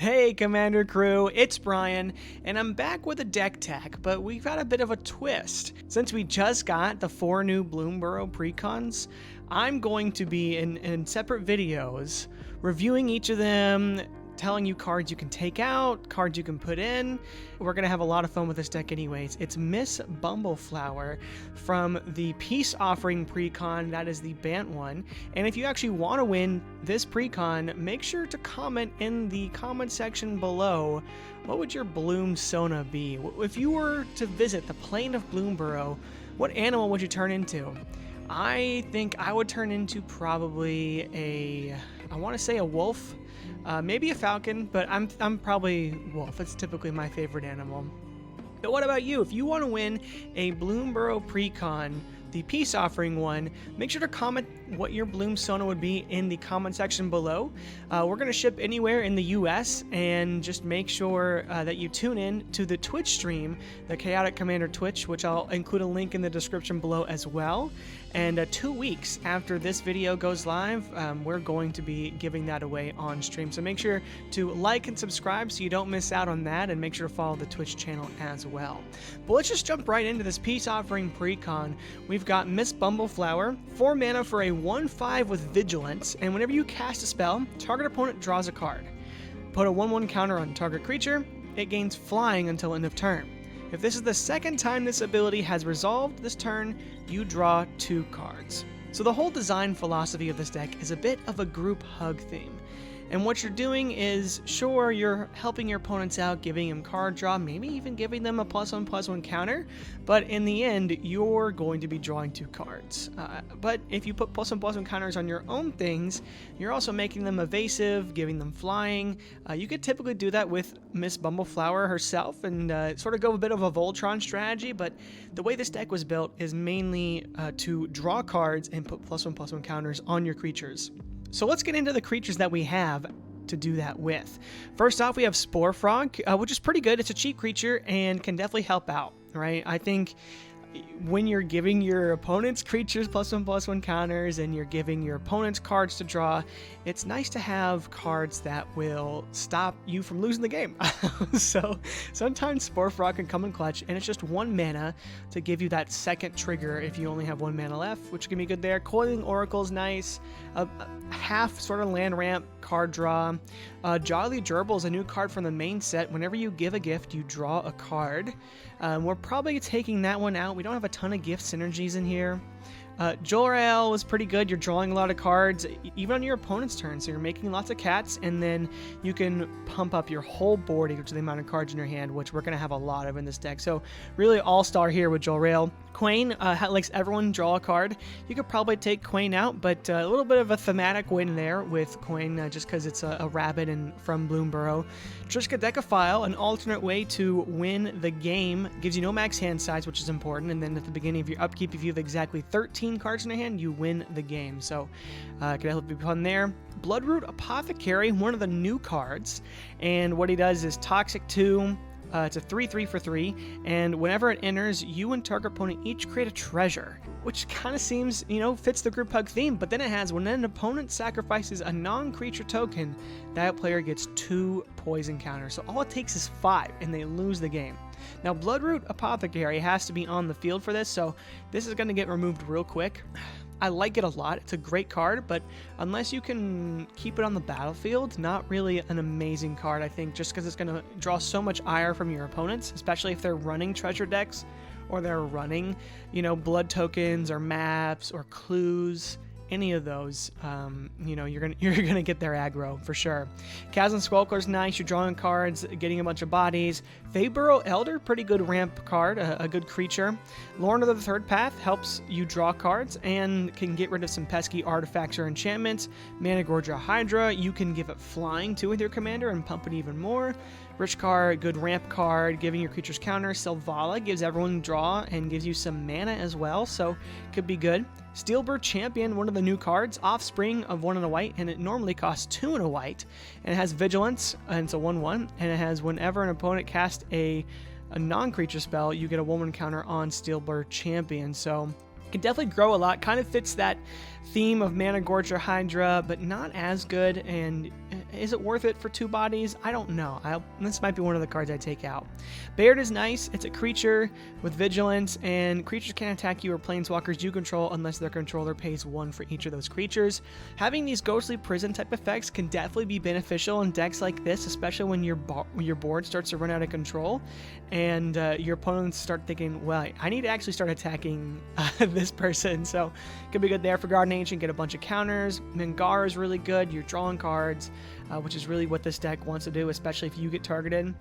Hey Commander Crew, it's Brian, and I'm back with a deck tech, but we've got a bit of a twist. Since we just got the 4 new Bloomburrow Precons, I'm going to be in separate videos reviewing each of them, telling you cards you can take out, cards you can put in. We're going to have a lot of fun with this deck anyways. It's Miss Bumbleflower from the Peace Offering Precon, that is the Bant one. And if you actually want to win this Precon, make sure to comment in the comment section below, what would your Bloom Sona be? If you were to visit the Plain of Bloomburrow, what animal would you turn into? I think I would turn into probably I want to say a wolf. Maybe a falcon, but I'm probably wolf. It's typically my favorite animal. But what about you? If you want to win a Bloomburrow Precon, the Peace Offering one, make sure to comment what your Bloom Sona would be in the comment section below. We're going to ship anywhere in the US, and just make sure that you tune in to the Twitch stream, the Chaotic Commander Twitch, which I'll include a link in the description below as well. And 2 weeks after this video goes live, we're going to be giving that away on stream. So make sure to like and subscribe so you don't miss out on that, and make sure to follow the Twitch channel as well. But let's just jump right into this Peace Offering Precon. We've got Miss Bumbleflower, 4 mana for a 1/5 with Vigilance, and whenever you cast a spell, target opponent draws a card. Put a 1/1 counter on target creature, it gains flying until end of turn. If this is the second time this ability has resolved this turn, you draw 2 cards. So the whole design philosophy of this deck is a bit of a group hug theme. And what you're doing is, sure, you're helping your opponents out, giving them card draw, maybe even giving them a +1/+1 counter, but in the end, you're going to be drawing 2 cards. But if you put +1/+1 counters on your own things, you're also making them evasive, giving them flying. You could typically do that with Miss Bumbleflower herself and sort of go a bit of a Voltron strategy, but the way this deck was built is mainly to draw cards and put +1/+1 counters on your creatures. So let's get into the creatures that we have to do that with. First off, we have Spore Frog, which is pretty good. It's a cheap creature and can definitely help out, right? I think when you're giving your opponent's creatures +1/+1 counters and you're giving your opponent's cards to draw, it's nice to have cards that will stop you from losing the game. So sometimes Spore Frog can come in clutch, and it's just 1 mana to give you that second trigger if you only have 1 mana left, which can be good there. Coiling Oracle's nice. Half sort of land ramp card draw. Jolly Gerbil is a new card from the main set. Whenever you give a gift, you draw a card. We're probably taking that one out. We don't have a ton of gift synergies in here. Jor-El is pretty good. You're drawing a lot of cards, even on your opponent's turn, so you're making lots of cats, and then you can pump up your whole board equal to the amount of cards in your hand, which we're going to have a lot of in this deck. So really all-star here with Jor-El. Quain lets everyone draw a card. You could probably take Quain out, but a little bit of a thematic win there with Quain, just because it's a rabbit and from Bloomburrow. Trishka Decaphile, an alternate way to win the game, gives you no max hand size, which is important, and then at the beginning of your upkeep, if you have exactly 13 cards in your hand, you win the game. So could help you fun there. Bloodroot Apothecary, one of the new cards, and what he does is Toxic 2. It's a 3/3 for 3, and whenever it enters, you and target opponent each create a treasure, which kind of seems, fits the group hug theme. But then it has, when an opponent sacrifices a non-creature token, that player gets 2 poison counters. So all it takes is 5, and they lose the game. Now, Bloodroot Apothecary has to be on the field for this, so this is going to get removed real quick. I like it a lot. It's a great card, but unless you can keep it on the battlefield, not really an amazing card, I think, just because it's going to draw so much ire from your opponents, especially if they're running treasure decks or they're running, blood tokens or maps or clues. Any of those, you're gonna get their aggro for sure. Chasm Skulker's nice. You're drawing cards, getting a bunch of bodies. Feyburrow Elder, pretty good ramp card, a good creature. Lorna of the Third Path helps you draw cards and can get rid of some pesky artifacts or enchantments. Managorgia Hydra, you can give it flying too with your commander and pump it even more. Richkar, good ramp card, giving your creatures counter. Selvala gives everyone draw and gives you some mana as well, so could be good. Steelbird Champion, one of the new cards, Offspring of 1 and a white, and it normally costs 2 and a white, and it has Vigilance, and it's a 1/1, and it has whenever an opponent casts a non-creature spell, you get a 1/1 counter on Steelbird Champion, so can definitely grow a lot. Kind of fits that theme of Managorgia Hydra, but not as good, and Is it worth it for 2 bodies? I don't know. This might be one of the cards I take out. Bayard is nice. It's a creature with vigilance, and creatures can't attack you or planeswalkers you control unless their controller pays 1 for each of those creatures. Having these ghostly prison type effects can definitely be beneficial in decks like this, especially when your board starts to run out of control and your opponents start thinking, well, I need to actually start attacking this person. So it could be good there for Garden Ancient, get a bunch of counters. Mengar is really good. You're drawing cards, which is really what this deck wants to do, especially if you get targeted.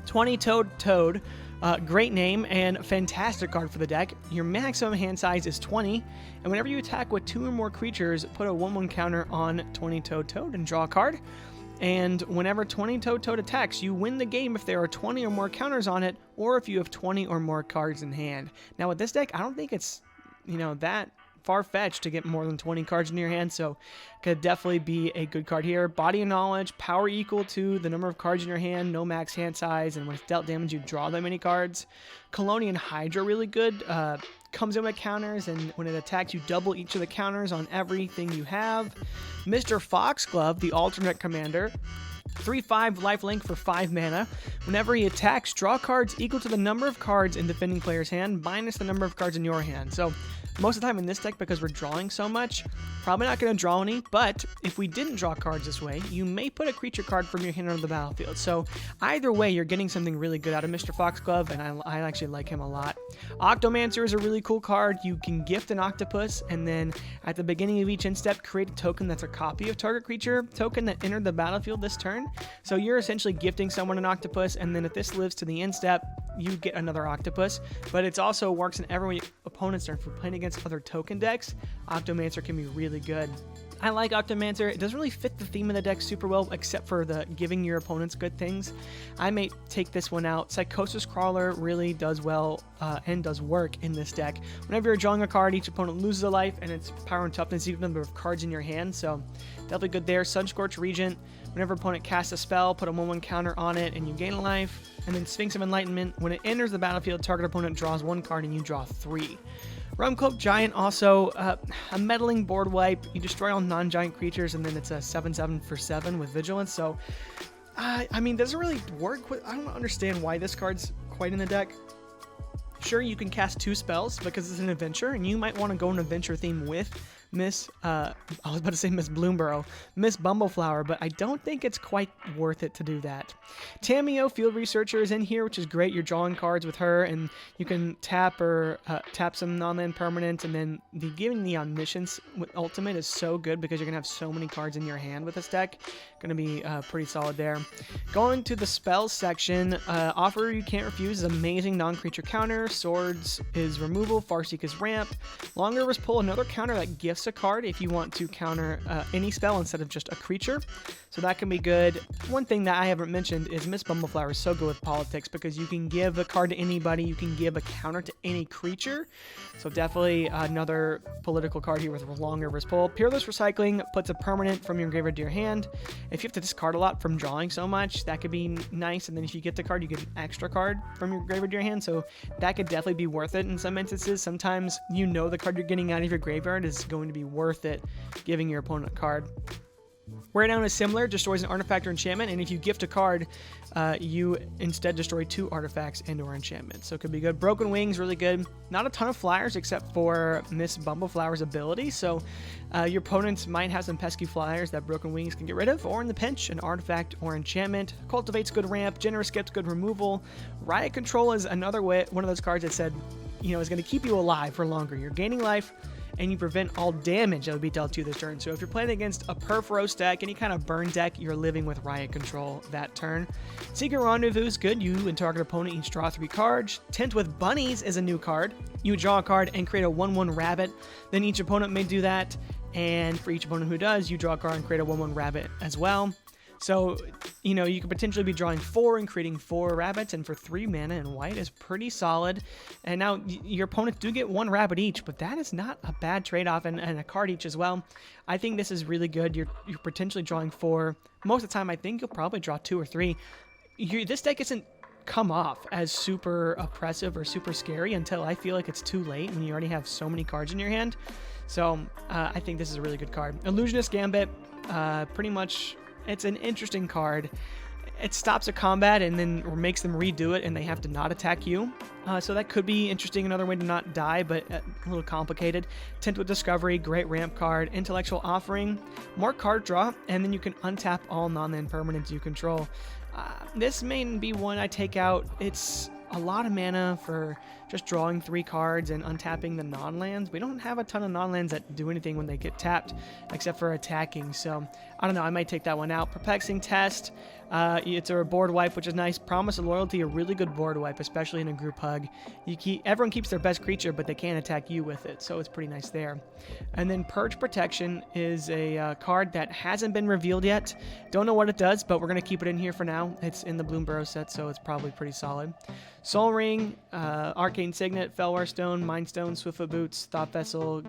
20-Toed Toad, great name and fantastic card for the deck. Your maximum hand size is 20, and whenever you attack with 2 or more creatures, put a 1/1 counter on 20-Toed Toad and draw a card. And whenever 20-Toed Toad attacks, you win the game if there are 20 or more counters on it, or if you have 20 or more cards in hand. Now with this deck, I don't think it's, that far-fetched to get more than 20 cards in your hand, so could definitely be a good card here. Body of Knowledge, power equal to the number of cards in your hand, no max hand size, and when it's dealt damage, you draw that many cards. Colonian Hydra, really good. Comes in with counters, and when it attacks, you double each of the counters on everything you have. Mr. Foxglove, the alternate commander. 3/5 lifelink for 5 mana. Whenever he attacks, draw cards equal to the number of cards in defending player's hand minus the number of cards in your hand. So most of the time in this deck, because we're drawing so much, probably not going to draw any, but if we didn't draw cards this way, you may put a creature card from your hand onto the battlefield. So either way, you're getting something really good out of Mr. Foxglove, and I actually like him a lot. Octomancer is a really cool card. You can gift an octopus, and then at the beginning of each end step, create a token that's a copy of target creature token that entered the battlefield this turn. So you're essentially gifting someone an octopus, and then if this lives to the end step, you get another octopus. But it also works in every opponent's turn. For playing against other token decks, Octomancer can be really good. I like Octomancer. It doesn't really fit the theme of the deck super well, except for the giving your opponents good things. I may take this one out. Psychosis Crawler really does well and does work in this deck. Whenever you're drawing a card, each opponent loses a life, and its power and toughness equal to the number of cards in your hand, so definitely good there. Sunscorch Regent. Whenever opponent casts a spell, put a 1/1 counter on it, and you gain a life. And then Sphinx of Enlightenment. When it enters the battlefield, target opponent draws 1 card, and you draw 3. Rumcloak Giant, also a meddling board wipe. You destroy all non-giant creatures, and then it's a 7/7 for 7 with vigilance. So, I mean, doesn't really work. I don't understand why this card's quite in the deck. Sure, you can cast 2 spells because it's an adventure, and you might want to go an adventure theme with Miss Bloomburrow, Miss Bumbleflower, but I don't think it's quite worth it to do that. Tameo, Field Researcher, is in here, which is great. You're drawing cards with her, and you can tap some non-land permanents, and then giving the Omniscience with Ultimate is so good because you're going to have so many cards in your hand with this deck. Going to be pretty solid there. Going to the spells section, Offer You Can't Refuse is amazing non-creature counter. Swords is removal. Farseek is ramp. Long Rivers Pull, another counter that gifts a card if you want to counter any spell instead of just a creature. So that can be good. One thing that I haven't mentioned is Miss Bumbleflower is so good with politics because you can give a card to anybody, you can give a counter to any creature. So definitely another political card here with Long Rivers Pull. Peerless Recycling puts a permanent from your graveyard to your hand. If you have to discard a lot from drawing so much, that could be nice. And then if you get the card, you get an extra card from your graveyard to your hand. So that could definitely be worth it in some instances. Sometimes the card you're getting out of your graveyard is going to be worth it giving your opponent a card. Wear Down is similar, destroys an artifact or enchantment, and if you gift a card, you instead destroy 2 artifacts and/or enchantments. So it could be good. Broken Wings, really good. Not a ton of flyers except for Miss Bumbleflower's ability, so your opponents might have some pesky flyers that Broken Wings can get rid of, or in the pinch, an artifact or enchantment. Cultivate's good ramp. Generous Gift's good removal. Riot Control is another one of those cards that said, is going to keep you alive for longer. You're gaining life, and you prevent all damage that would be dealt to you this turn. So if you're playing against a Perforos deck, any kind of burn deck, you're living with Riot Control that turn. Secret Rendezvous is good. You and target opponent each draw 3 cards. Tent with Bunnies is a new card. You draw a card and create a 1/1 rabbit. Then each opponent may do that, and for each opponent who does, you draw a card and create a 1/1 rabbit as well. So, you could potentially be drawing 4 and creating 4 rabbits, and for 3 mana in white is pretty solid. And now your opponents do get 1 rabbit each, but that is not a bad trade-off, and a card each as well. I think this is really good. You're potentially drawing 4. Most of the time, I think you'll probably draw 2 or 3. This deck isn't come off as super oppressive or super scary until I feel like it's too late when you already have so many cards in your hand. So I think this is a really good card. Illusionist Gambit, pretty much It's an interesting card. It stops a combat and then makes them redo it, and they have to not attack you. So that could be interesting, another way to not die, but a little complicated. Tint with Discovery, great ramp card. Intellectual Offering, more card draw, and then you can untap all non-land permanents you control. This may be one I take out. It's a lot of mana for just drawing 3 cards and untapping the non-lands. We don't have a ton of non-lands that do anything when they get tapped, except for attacking. So, I don't know, I might take that one out. Perplexing Test, it's a board wipe, which is nice. Promise of Loyalty, a really good board wipe, especially in a group hug. Everyone keeps their best creature, but they can't attack you with it, so it's pretty nice there. And then Purge Protection is a card that hasn't been revealed yet. Don't know what it does, but we're going to keep it in here for now. It's in the Bloomburrow set, so it's probably pretty solid. Soul Ring, Arcane Signet, Fellwar Stone, Mind Stone, Swiftfoot Boots, Thought Vessel,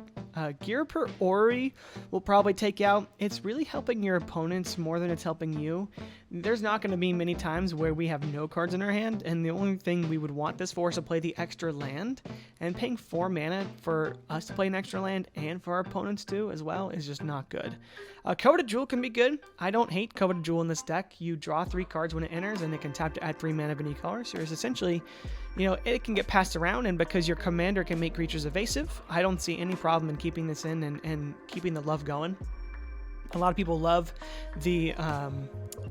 Gear Per Ori will probably take out. It's really helping your opponents more than it's helping you. There's not going to be many times where we have no cards in our hand, and the only thing we would want this for is to play the extra land, and paying 4 mana for us to play an extra land and for our opponents to as well is just not good. Coveted Jewel can be good. I don't hate Coveted Jewel in this deck. You draw 3 cards when it enters, and it can tap to add 3 mana of any color, so it's essentially, it can get passed around, and because your commander can make creatures evasive, I don't see any problem in keeping this in and keeping the love going. A lot of people love the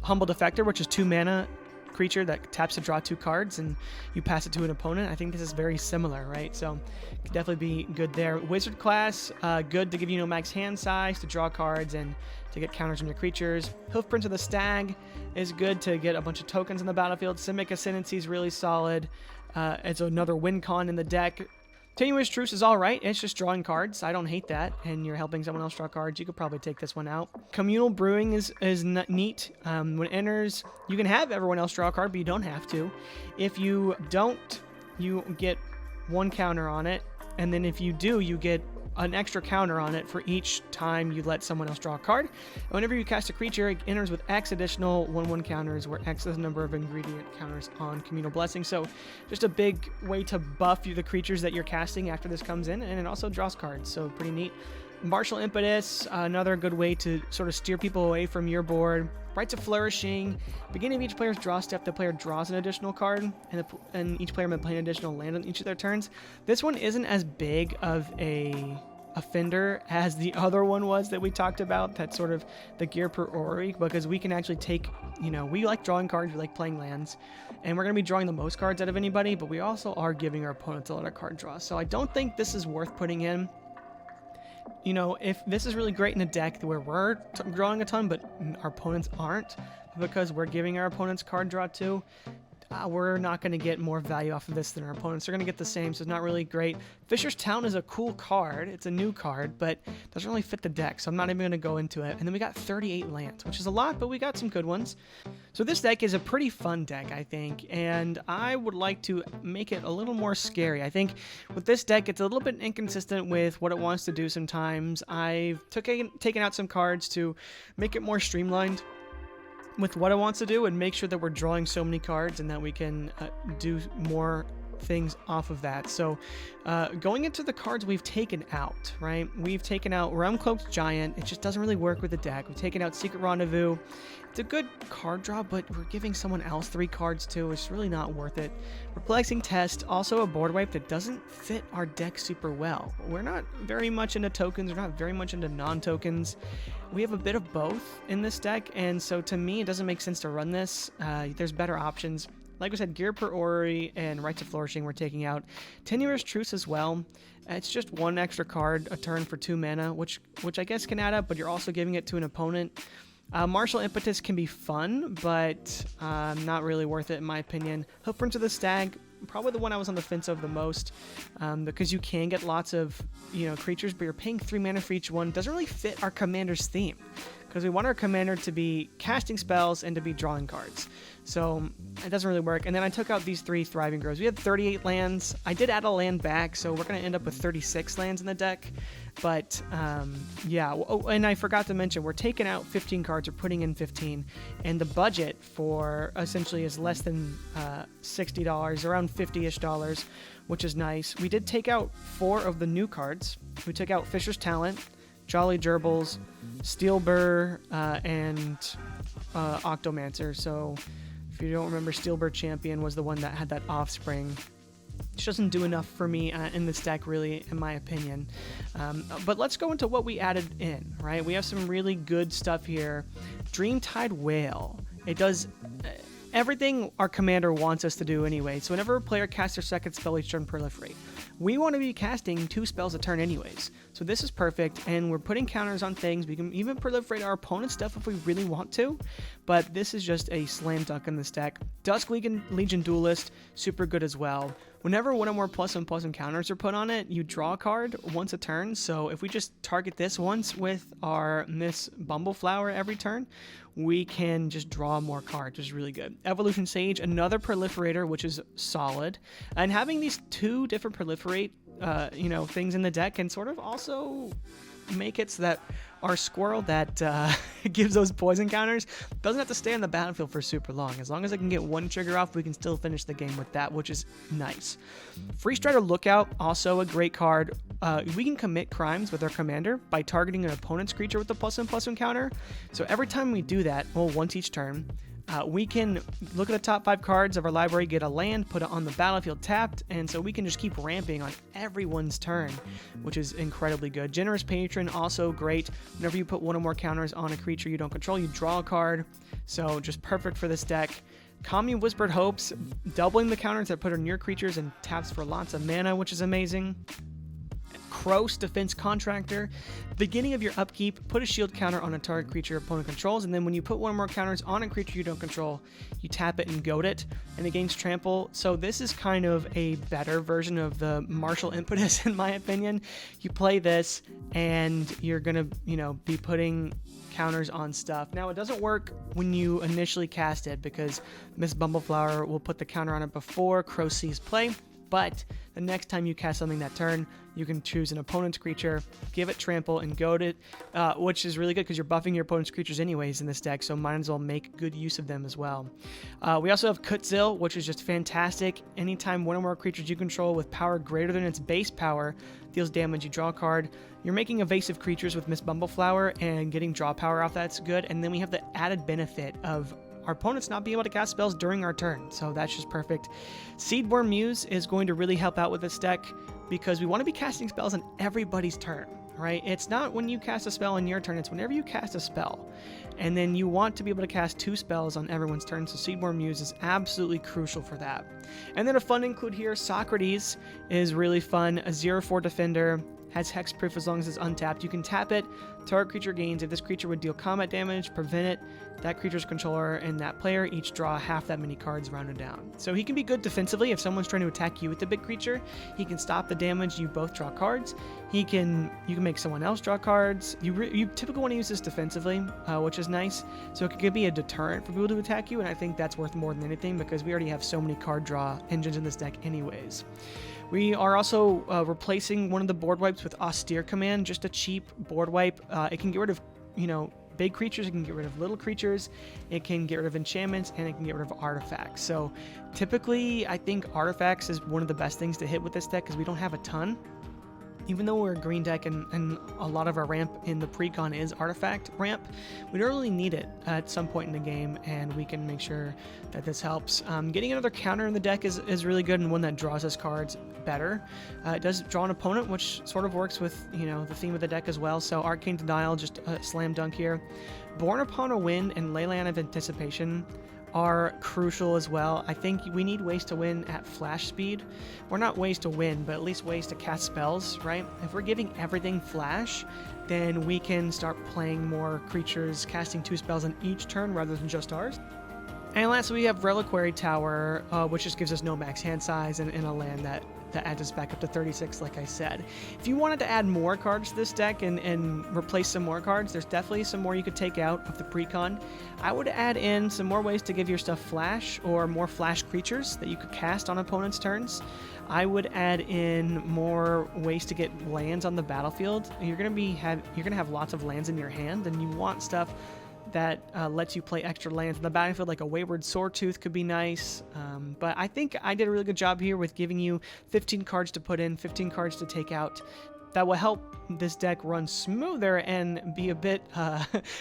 Humble Defector, which is 2 mana creature that taps to draw 2 cards, and you pass it to an opponent. I think this is very similar, right? So, could definitely be good there. Wizard class, good to give you max hand size, to draw cards, and to get counters on your creatures. Hoofprints of the Stag is good to get a bunch of tokens on the battlefield. Simic Ascendancy is really solid. It's another win con in the deck. Tenuous Truce is alright, it's just drawing cards. I don't hate that, and you're helping someone else draw cards. You could probably take this one out. Communal Brewing is neat. When it enters, you can have everyone else draw a card, but you don't have to. If you don't, you get 1 counter on it, and then if you do, you get an extra counter on it for each time you let someone else draw a card. And whenever you cast a creature, it enters with X additional 1/1 counters, where X is the number of ingredient counters on Communal Blessing. So just a big way to buff the creatures that you're casting after this comes in, and it also draws cards, so pretty neat. Martial Impetus, another good way to sort of steer people away from your board. Rites of Flourishing, beginning of each player's draw step, the player draws an additional card, and each player may play an additional land on each of their turns. This one isn't as big of a offender as the other one was that we talked about, that's sort of the Gear Per Ori, because we can actually take, we like drawing cards, we like playing lands, and we're going to be drawing the most cards out of anybody, but we also are giving our opponents a lot of card draw. So I don't think this is worth putting in. If this is really great in a deck where we're drawing a ton, but our opponents aren't, because we're giving our opponents card draw too, we're not going to get more value off of this than our opponents. They're going to get the same, so it's not really great. Fisher's Town is a cool card. It's a new card, but doesn't really fit the deck, so I'm not even going to go into it. And then we got 38 lands, which is a lot, but we got some good ones. So this deck is a pretty fun deck, I think, and I would like to make it a little more scary. I think with this deck, it's a little bit inconsistent with what it wants to do sometimes. I've taken out some cards to make it more streamlined with what it wants to do and make sure that we're drawing so many cards and that we can do more things off of that. So going into the cards we've taken out, right? We've taken out Realm Cloaked Giant. It just doesn't really work with the deck. We've taken out Secret Rendezvous. It's a good card draw, but we're giving someone else 3 cards too. It's really not worth it. Perplexing Test, also a board wipe that doesn't fit our deck super well. We're not very much into tokens. We're not very much into non-tokens. We have a bit of both in this deck, and so to me, it doesn't make sense to run this. There's better options. Like I said, Gear Per Ori and Rites of Flourishing we're taking out. Tenuous Truce as well. It's just 1 extra card a turn for 2 mana, which I guess can add up, but you're also giving it to an opponent. Martial Impetus can be fun, but not really worth it in my opinion. Hoofprints of the Stag, probably the one I was on the fence of the most, because you can get lots of creatures, but you're paying 3 mana for each one. Doesn't really fit our commander's theme, because we want our commander to be casting spells and to be drawing cards. So it doesn't really work. And then I took out these 3 Thriving Groves. We had 38 lands. I did add a land back, so we're going to end up with 36 lands in the deck. But yeah, oh, and I forgot to mention, we're taking out 15 cards, we're putting in 15, and the budget for essentially is less than $60, around $50-ish, which is nice. We did take out 4 of the new cards. We took out Fisher's Talent, Jolly Gerbils, Steel Burr, and Octomancer. So if you don't remember, Steelbird Champion was the one that had that offspring. It doesn't do enough for me in this deck, really, in my opinion. But let's go into what we added in, right? We have some really good stuff here. Dreamtide Whale. It does everything our commander wants us to do anyway. So whenever a player casts their second spell each turn, proliferate. We want to be casting 2 spells a turn anyways. So this is perfect, and we're putting counters on things. We can even proliferate our opponent's stuff if we really want to, but this is just a slam dunk in this deck. Dusk Legion Duelist, super good as well. Whenever one or more +1/+1 counters are put on it, you draw a card once a turn. So if we just target this once with our Miss Bumbleflower every turn, we can just draw more cards, which is really good. Evolution Sage, another proliferator, which is solid. And having these 2 different proliferate, things in the deck can sort of also make it so that our squirrel that gives those poison counters doesn't have to stay on the battlefield for super long. As long as I can get 1 trigger off, we can still finish the game with that, which is nice. Free Strider Lookout, also a great card. We can commit crimes with our commander by targeting an opponent's creature with a +1/+1 counter. So every time we do that, well, once each turn, we can look at the top 5 cards of our library, get a land, put it on the battlefield tapped, and so we can just keep ramping on everyone's turn, which is incredibly good. Generous Patron, also great. Whenever you put 1 or more counters on a creature you don't control, you draw a card, so just perfect for this deck. Commune Whispered Hopes, doubling the counters that put on your creatures and taps for lots of mana, which is amazing. Cross Defense Contractor. Beginning of your upkeep, put a shield counter on a target creature your opponent controls, and then when you put 1 or more counters on a creature you don't control, you tap it and goad it, and it gains trample. So this is kind of a better version of the Martial Impetus, in my opinion. You play this, and you're gonna, be putting counters on stuff. Now, it doesn't work when you initially cast it, because Miss Bumbleflower will put the counter on it before Crow sees play. But the next time you cast something that turn, you can choose an opponent's creature, give it trample, and goad it, which is really good because you're buffing your opponent's creatures anyways in this deck, so might as well make good use of them as well. We also have Kutzil, which is just fantastic. Anytime 1 or more creatures you control with power greater than its base power deals damage, you draw a card. You're making evasive creatures with Miss Bumbleflower, and getting draw power off that's good. And then we have the added benefit of our opponents not being able to cast spells during our turn, so that's just perfect. Seedborn Muse is going to really help out with this deck because we want to be casting spells on everybody's turn, right? It's not when you cast a spell on your turn, it's whenever you cast a spell. And then you want to be able to cast 2 spells on everyone's turn, so Seedborn Muse is absolutely crucial for that. And then a fun include here, Socrates is really fun, a 0/4 defender, has hexproof as long as it's untapped. You can tap it, target creature gains. If this creature would deal combat damage, prevent it, that creature's controller and that player each draw half that many cards rounded down. So he can be good defensively. If someone's trying to attack you with the big creature, he can stop the damage, you both draw cards. You can make someone else draw cards. You typically want to use this defensively, which is nice. So it could be a deterrent for people to attack you, and I think that's worth more than anything because we already have so many card draw engines in this deck anyways. We are also replacing one of the board wipes with Austere Command, just a cheap board wipe. It can get rid of, big creatures, it can get rid of little creatures, it can get rid of enchantments, and it can get rid of artifacts. So typically, I think artifacts is one of the best things to hit with this deck because we don't have a ton. Even though we're a green deck and a lot of our ramp in the Precon is artifact ramp, we don't really need it at some point in the game, and we can make sure that this helps. Getting another counter in the deck is really good, and one that draws us cards better. It does draw an opponent, which sort of works with the theme of the deck as well. So Arcane Denial, just a slam dunk here. Born Upon a Wind and Leyland of Anticipation are crucial as well. I think we need ways to win at flash speed. Or not ways to win, but at least ways to cast spells, right? If we're giving everything flash, then we can start playing more creatures, casting 2 spells on each turn rather than just ours. And lastly, we have Reliquary Tower, which just gives us no max hand size and a land that adds us back up to 36, like I said. If you wanted to add more cards to this deck and replace some more cards, there's definitely some more you could take out of the Precon. I would add in some more ways to give your stuff flash, or more flash creatures that you could cast on opponents' turns. I would add in more ways to get lands on the battlefield. You're gonna have lots of lands in your hand, and you want stuff that lets you play extra lands on the battlefield, like a Wayward Sawtooth could be nice. But I think I did a really good job here with giving you 15 cards to put in, 15 cards to take out. that will help this deck run smoother and be a bit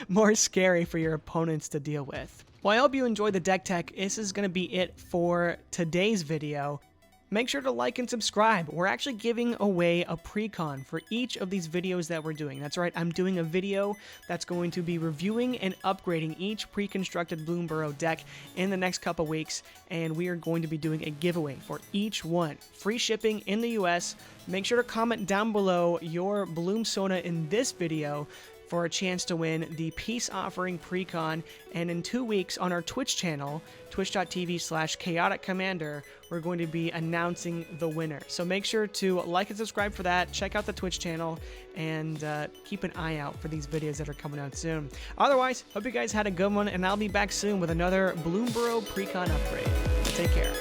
more scary for your opponents to deal with. Well, I hope you enjoyed the deck tech. This is going to be it for today's video. Make sure to like and subscribe. We're actually giving away a precon for each of these videos that we're doing. That's right, I'm doing a video that's going to be reviewing and upgrading each pre-constructed Bloomburrow deck in the next couple weeks, and we are going to be doing a giveaway for each one. Free shipping in the US. Make sure to comment down below your Bloom Sona in this video for a chance to win the Peace Offering Precon. And in 2 weeks on our Twitch channel, twitch.tv/chaotic commander, we're going to be announcing the winner. So make sure to like and subscribe for that. Check out the Twitch channel and keep an eye out for these videos that are coming out soon. Otherwise, hope you guys had a good one, and I'll be back soon with another Bloomburrow Precon upgrade. Take care.